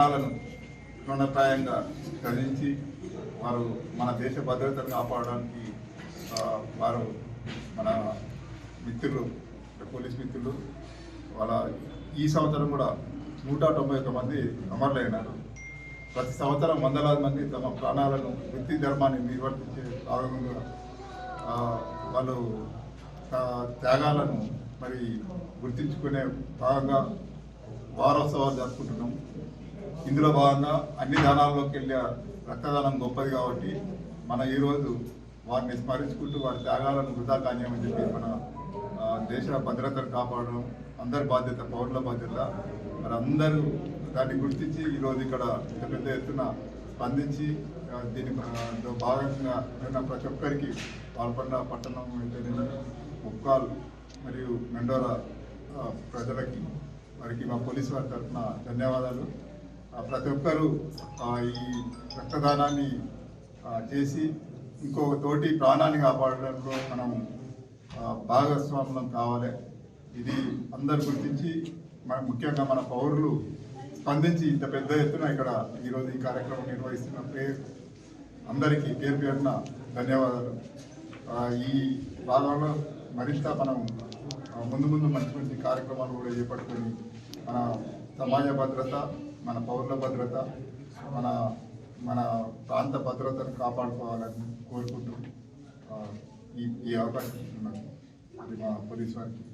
తృణప్రాయంగా గ్రహించి వారు మన దేశ భద్రతను కాపాడడానికి వారు మన మిత్రులు పోలీస్ మిత్రులు వాళ్ళ ఈ సంవత్సరం కూడా 191 మంది అమరులైనారు. ప్రతి సంవత్సరం వందలాది మంది తమ ప్రాణాలను వృత్తి ధర్మాన్ని నిర్వర్తించే భాగంగా వాళ్ళు త్యాగాలను మరి గుర్తించుకునే భాగంగా వారోత్సవాలు జరుపుకుంటున్నాం. ఇందులో భాగంగా అన్ని దానాల్లోకి వెళ్ళే రక్తదానం గొప్పది కాబట్టి మన ఈరోజు వారిని స్మరించుకుంటూ వారి త్యాగాలను వృధా కానియమని చెప్పి మన దేశ భద్రతను కాపాడడం అందరి బాధ్యత, పౌరుల బాధ్యత. మరి అందరూ దాన్ని గుర్తించి ఈరోజు ఇక్కడ ఇంత పెద్ద ఎత్తున స్పందించి దీని భాగంగా ప్రతి ఒక్కరికి పాల్పడిన పట్టణం ముక్కాల్ మరియు మెండోరా ప్రజలకి వారికి మా పోలీసు వారి తరఫున ధన్యవాదాలు. ప్రతి ఒక్కరూ ఈ రక్తదానాన్ని చేసి ఇంకో తోటి ప్రాణాన్ని కాపాడడంలో మనం భాగస్వామ్యం కావాలి. ఇది అందరు గుర్తించి ముఖ్యంగా మన పౌరులు స్పందించి ఇంత పెద్ద ఎత్తున ఇక్కడ ఈరోజు ఈ కార్యక్రమం నిర్వహిస్తున్న అందరికీ పేరు పేరున ధన్యవాదాలు. ఈ భాగంలో మరింత మనం ముందు మంచి మంచి కార్యక్రమాలు కూడా చేపట్టుకొని మన సమాజ భద్రత, మన పౌరుల భద్రత, మన ప్రాంత భద్రతను కాపాడుకోవాలని కోరుకుంటూ ఈ అవకాశం ఇస్తున్నారు మా పోలీసు వారికి.